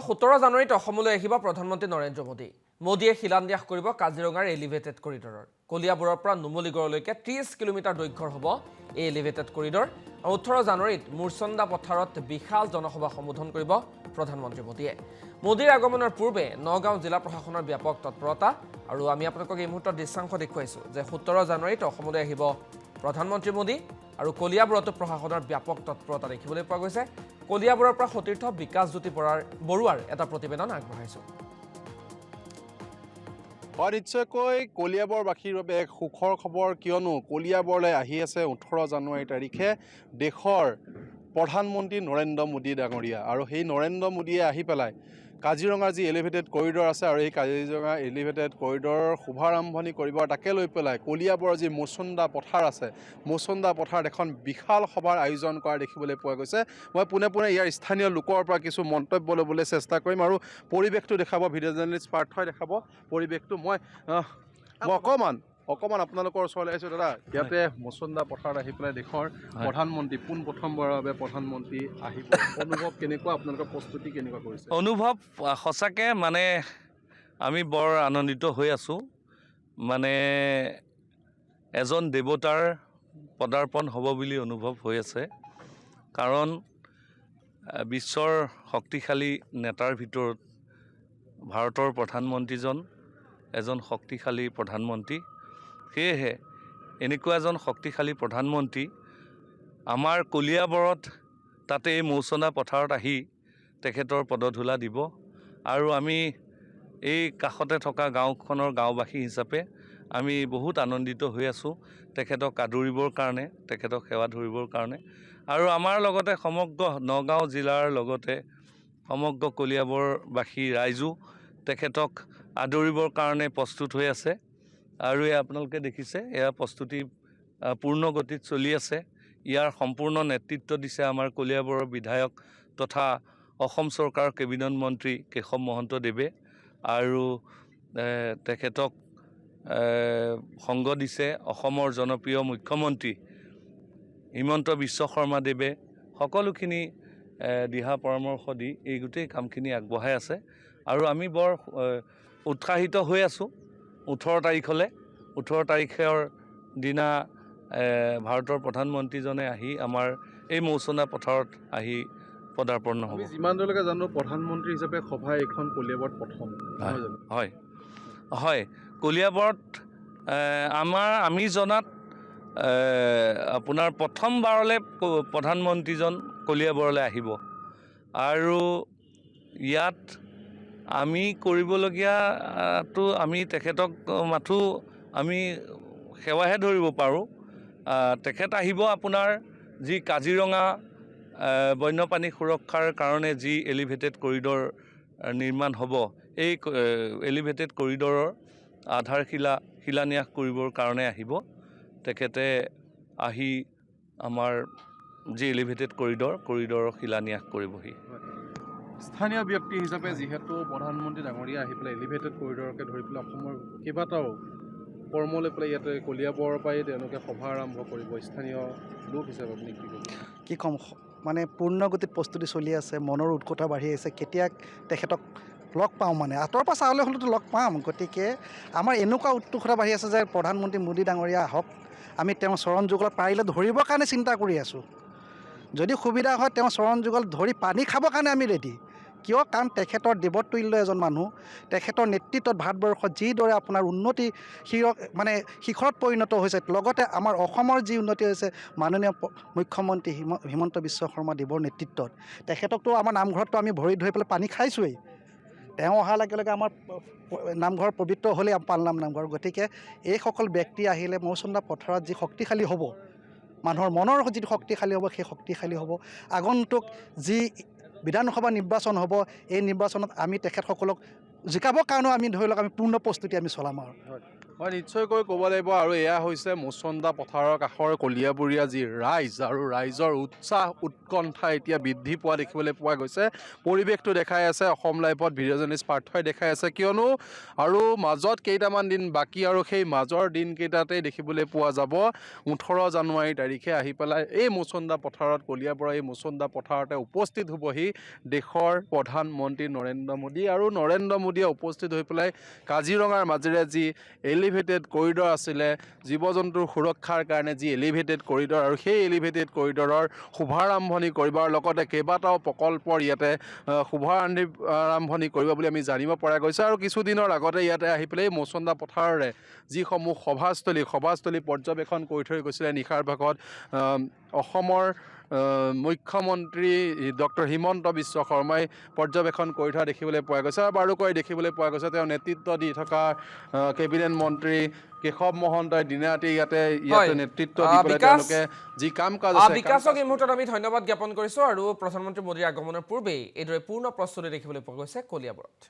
17 জানুৱাৰীত অসমলৈ আহিব প্ৰধানমন্ত্ৰী নৰেন্দ্ৰ মোদী। মোদীয়ে শিলান্যাস কৰিব কাজিৰঙাৰ এলিভেটেড কৰিডৰৰ। কলিয়াবৰৰ পৰা নুমলীগড়লৈকে 30 কিলোমিটাৰ দৈৰ্ঘ্যৰ হ'ব এই এলিভেটেড কৰিডৰ। 18 জানুৱাৰীত মুৰচন্দা পথাৰত বিশাল জনসভা সম্বোধন কৰিব প্ৰধানমন্ত্ৰী মোদীয়ে। মোদীৰ আগমনৰ পূৰ্বে নগাঁও জিলা প্ৰশাসনৰ ব্যাপক তৎপৰতা। আৰু আমি আপোনালোকক এই মুহূৰ্তত দৃশ্যাংশ দেখুৱাইছোঁ যে 17 জানুৱাৰীত অসমলৈ আহিব প্ৰধানমন্ত্ৰী মোদী আৰু কলিয়াবৰতো প্ৰশাসনৰ ব্যাপক তৎপৰতা দেখিবলৈ পোৱা গৈছে। কলিয়াবৰৰ পৰা সতীৰ্থ বিকাশজ্যোতি বৰুৱাৰ এটা প্ৰতিবেদন আগবঢ়াইছোঁ। নিশ্চয়কৈ কলিয়াবৰবাসীৰ বাবে এক সুখৰ খবৰ, কিয়নো কলিয়াবৰলৈ আহি আছে 18 জানুৱাৰী তাৰিখে দেশৰ প্ৰধানমন্ত্ৰী নৰেন্দ্ৰ মোদী ডাঙৰীয়া। আৰু সেই নৰেন্দ্ৰ মোদীয়ে আহি পেলাই কাজিৰঙাৰ যি এলিভেটেড কৰিডৰ আছে আৰু এই কাজিৰঙা এলিভেটেড কৰিডৰৰ শুভাৰম্ভণি কৰিব। তাকে লৈ পেলাই কলিয়াবৰৰ যি মুৰচন্দা পথাৰ আছে, মুৰচন্দা পথাৰত এখন বিশাল সভাৰ আয়োজন কৰা দেখিবলৈ পোৱা গৈছে। মই পোনে পোনে ইয়াৰ স্থানীয় লোকৰ পৰা কিছু মন্তব্য ল'বলৈ চেষ্টা কৰিম আৰু পৰিৱেশটো দেখাব ভিডিঅ' জাৰ্নেলিষ্ট পাৰ্থই দেখাব পৰিৱেশটো। মই অকণমান আপোনালোকৰ ওচৰলৈ আহিছোঁ। দাদা, ইয়াতে মুৰচন্দা পথাৰত আহি পেলাই দেশৰ প্ৰধানমন্ত্ৰী পোনপ্ৰথমবাৰৰ বাবে প্ৰধানমন্ত্ৰী আহিব, অনুভৱ কেনেকুৱা, আপোনালোকৰ প্ৰস্তুতি কেনেকুৱা কৰিছে? অনুভৱ সঁচাকৈ আমি বৰ আনন্দিত হৈ আছোঁ। এজন দেৱতাৰ পদাৰ্পণ হ'ব বুলি অনুভৱ হৈ আছে। কাৰণ বিশ্বৰ শক্তিশালী নেতাৰ ভিতৰত ভাৰতৰ প্ৰধানমন্ত্ৰীজন এজন শক্তিশালী প্ৰধানমন্ত্ৰী। সেয়েহে এনেকুৱা এজন শক্তিশালী প্ৰধানমন্ত্ৰী আমাৰ কলিয়াবৰত, তাতে এই মুৰচন্দা পথাৰত আহি তেখেতৰ পদধূলা দিব। আৰু আমি এই কাষতে থকা গাঁওখনৰ গাঁওবাসী হিচাপে আমি বহুত আনন্দিত হৈ আছোঁ তেখেতক আদৰিবৰ কাৰণে, তেখেতক সেৱা ধৰিবৰ কাৰণে। আৰু আমাৰ লগতে সমগ্ৰ নগাঁও জিলাৰ লগতে সমগ্ৰ কলিয়াবৰবাসী ৰাইজো তেখেতক আদৰিবৰ কাৰণে প্ৰস্তুত হৈ আছে। আৰু এয়া আপোনালোকে দেখিছে, এয়া প্ৰস্তুতি পূৰ্ণ গতিত চলি আছে। ইয়াৰ সম্পূৰ্ণ নেতৃত্ব দিছে আমাৰ কলিয়াবৰৰ বিধায়ক তথা অসম চৰকাৰৰ কেবিনেট মন্ত্ৰী কেশৱ মহন্তদেৱে। আৰু তেখেতক সংগ দিছে অসমৰ জনপ্ৰিয় মুখ্যমন্ত্ৰী হিমন্ত বিশ্ব শৰ্মাদেৱে। সকলোখিনি দিহা পৰামৰ্শ দি এই গোটেই কামখিনি আগবঢ়াই আছে। আৰু আমি বৰ উৎসাহিত হৈ আছোঁ 18 তাৰিখৰ দিনা ভাৰতৰ প্ৰধানমন্ত্ৰীজনে আহি আমাৰ এই মুৰচন্দা পথাৰত আহি পদাৰ্পণ হ'ব। যিমান দূৰলৈকে জানো প্ৰধানমন্ত্ৰী হিচাপে সভা এইখন কলিয়াবৰত প্ৰথম। হয়, কলিয়াবৰত আমি জনাত আপোনাৰ প্ৰথমবাৰলৈ প্ৰধানমন্ত্ৰীজন কলিয়াবৰলৈ আহিব। আৰু ইয়াত আমি কৰিবলগীয়াটো আমি তেখেতক মাথো আমি সেৱাহে ধৰিব পাৰোঁ। তেখেত আহিব আপোনাৰ যি কাজিৰঙা বন্যপ্ৰাণী সুৰক্ষাৰ কাৰণে যি এলিভেটেড কৰিডৰ নিৰ্মাণ হ'ব, এই এলিভেটেড কৰিডৰৰ শিলান্যাস কৰিবৰ কাৰণে আহিব। তেখেতে আহি আমাৰ যি এলিভেটেড কৰিডৰৰ শিলান্যাস কৰিবহি। স্থানীয় ব্যক্তি হিচাপে যিহেতু প্ৰধানমন্ত্ৰী ডাঙৰীয়া আহি পেলাই এলিভেটেড কৰিডৰকে ধৰি পেলাই অসমৰ কেইবাটাও কৰ্ম লৈ পেলাই ইয়াতে কলিয়াবৰৰ পৰাই তেওঁলোকে সভা আৰম্ভ কৰিব, স্থানীয় লোক হিচাপে আপুনি কি ক'ম? পূৰ্ণ গতিত প্ৰস্তুতি চলি আছে, মনৰ উৎকণ্ঠা বাঢ়ি আহিছে। কেতিয়া তেখেতক লগ পাওঁ, আঁতৰৰ পৰা চাবলৈ হ'লেতো লগ পাম। গতিকে আমাৰ এনেকুৱা উৎকণ্ঠা বাঢ়ি আছে যে প্ৰধানমন্ত্ৰী মোদী ডাঙৰীয়া আহক, আমি তেওঁৰ চৰণ যুগলত পাৰিলে ধৰিবৰ কাৰণে চিন্তা কৰি আছোঁ। যদি সুবিধা হয় তেওঁৰ চৰণ যুগল ধৰি পানী খাবৰ কাৰণে আমি ৰেডি। কিয়? কাৰণ তেখেতৰ দেৱতুল্য এজন মানুহ। তেখেতৰ নেতৃত্বত ভাৰতবৰ্ষত যিদৰে আপোনাৰ উন্নতি শিখৰত পৰিণত হৈছে, লগতে আমাৰ অসমৰ যি উন্নতি হৈছে মাননীয় মুখ্যমন্ত্ৰী হিমন্ত বিশ্ব শৰ্মা দেৱৰ নেতৃত্বত। তেখেতকতো আমাৰ নামঘৰততো আমি ভৰি ধৰি পেলাই পানী খাইছোঁৱেই। তেওঁ অহাৰ লগে লগে আমাৰ নামঘৰ পবিত্ৰ হ'লেই পালনাম নামঘৰ। গতিকে এইসকল ব্যক্তি আহিলে মুৰচন্দা পথাৰত যি শক্তিশালী হ'ব, মানুহৰ মনৰ যিটো শক্তিশালী হ'ব, সেই শক্তিশালী হ'ব। আগন্তুক যি বিধানসভা নিৰ্বাচন হ'ব, এই নিৰ্বাচনত আমি তেখেতসকলক জিকাবৰ কাৰণেও আমি ধৰি লওক আমি পূৰ্ণ প্ৰস্তুতি আমি চলাম আৰু। মই নিশ্চয়কৈ ক'ব লাগিব আৰু এয়া হৈছে মুচন্দা পথাৰৰ কাষৰ কলিয়াবৰীয়া যি ৰাইজ আৰু ৰাইজৰ উৎসাহ উৎকণ্ঠা এতিয়া বৃদ্ধি পোৱা দেখিবলৈ পোৱা গৈছে। পৰিৱেশটো দেখাই আছে অসম লাইভত ভিডিঅ' জাৰ্নেলিষ্ট পাৰ্থই দেখাই আছে, কিয়নো আৰু মাজত কেইটামান দিন বাকী আৰু সেই মাজৰ দিনকেইটাতেই দেখিবলৈ পোৱা যাব 18 জানুৱাৰী তাৰিখে আহি পেলাই এই মুচন্দা পথাৰত কলিয়াবৰৰ এই মুচন্দা পথাৰতে উপস্থিত হ'বহি দেশৰ প্ৰধানমন্ত্ৰী নৰেন্দ্ৰ মোদী আৰু নৰেন্দ্ৰ মোদীয়ে উপস্থিত হৈ পেলাই কাজিৰঙাৰ মাজেৰে যি এলিভেটেড কৰিডৰ আছিলে জীৱ জন্তুৰ সুৰক্ষাৰ কাৰণে যি এলিভেটেড কৰিডৰ আৰু সেই এলিভেটেড কৰিডৰৰ শুভাৰম্ভণি কৰিবৰ লগতে কেইবাটাও প্ৰকল্পৰ ইয়াতে শুভাৰম্ভণি কৰিব বুলি আমি জানিব পৰা গৈছে। আৰু কিছুদিনৰ আগতে ইয়াতে আহি পেলাই মুচন্দা পথাৰৰে যিসমূহ সভাস্থলী পৰ্যবেক্ষণ কৰি থৈ গৈছিলে নিশাৰ ভাগত অসমৰ মুখ্যমন্ত্ৰী ডক্টৰ হিমন্ত বিশ্ব শৰ্মাই পৰ্যবেক্ষণ কৰি থোৱা দেখিবলৈ পোৱা গৈছে আৰু বাৰুকৈ দেখিবলৈ পোৱা গৈছে তেওঁ নেতৃত্ব দি থকা কেবিনেট মন্ত্ৰী কেশৱ মহন্তই দিনে ৰাতি ইয়াতে নেতৃত্ব দি পেলাই তেওঁলোকে যি কাম কাজ আছে। বিকাশক এই মুহূৰ্তত আমি ধন্যবাদ জ্ঞাপন কৰিছোঁ আৰু প্ৰধানমন্ত্ৰী মোদীৰ আগমনৰ পূৰ্বেই এইদৰে পূৰ্ণ প্ৰস্তুতি দেখিবলৈ পোৱা গৈছে কলিয়াবৰত।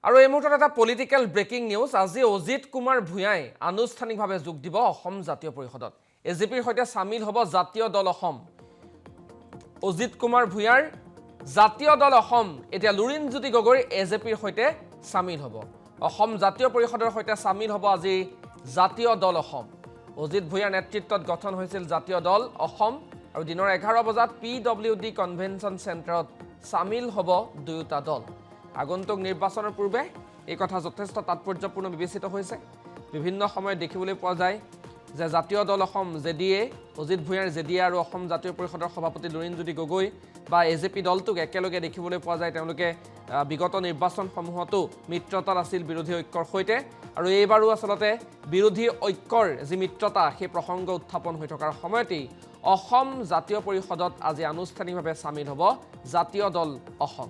আৰু এই মুহূৰ্তত এটা পলিটিকেল ব্ৰেকিং নিউজ। আজি অজিত কুমাৰ ভূঞাই আনুষ্ঠানিকভাৱে যোগ দিব অসম জাতীয় পৰিষদত। এজেপিৰ সৈতে চামিল হ'ব জাতীয় দল অসম। অজিত কুমাৰ ভূঞাৰ জাতীয় দল অসম এতিয়া লুৰিণজ্যোতি গগৈ এজেপিৰ সৈতে চামিল হ'ব। অসম জাতীয় পৰিষদৰ সৈতে চামিল হ'ব আজি জাতীয় দল অসম। অজিত ভূঞাৰ নেতৃত্বত গঠন হৈছিল জাতীয় দল অসম আৰু দিনৰ 11 বজাত PWD কনভেনশ্যন চেণ্টাৰত চামিল হ'ব দুয়োটা দল। আগন্তুক নিৰ্বাচনৰ পূৰ্বে এই কথা যথেষ্ট তাৎপৰ্যপূৰ্ণ বিবেচিত হৈছে। বিভিন্ন সময়ত দেখিবলৈ পোৱা যায় যে জাতীয় দল অসম জেডিএ অজিত ভূঞাৰ জেডিএ আৰু অসম জাতীয় পৰিষদৰ সভাপতি লুৰিণজ্যোতি গগৈ বা এজেপি দলটোক একেলগে দেখিবলৈ পোৱা যায়। তেওঁলোকে বিগত নিৰ্বাচনসমূহতো মিত্ৰতাত আছিল বিৰোধী ঐক্যৰ সৈতে আৰু এইবাৰো আচলতে বিৰোধী ঐক্যৰ যি মিত্ৰতা সেই প্ৰসংগ উত্থাপন হৈ থকাৰ সময়তেই অসম জাতীয় পৰিষদত আজি আনুষ্ঠানিকভাৱে চামিল হ'ব জাতীয় দল অসম।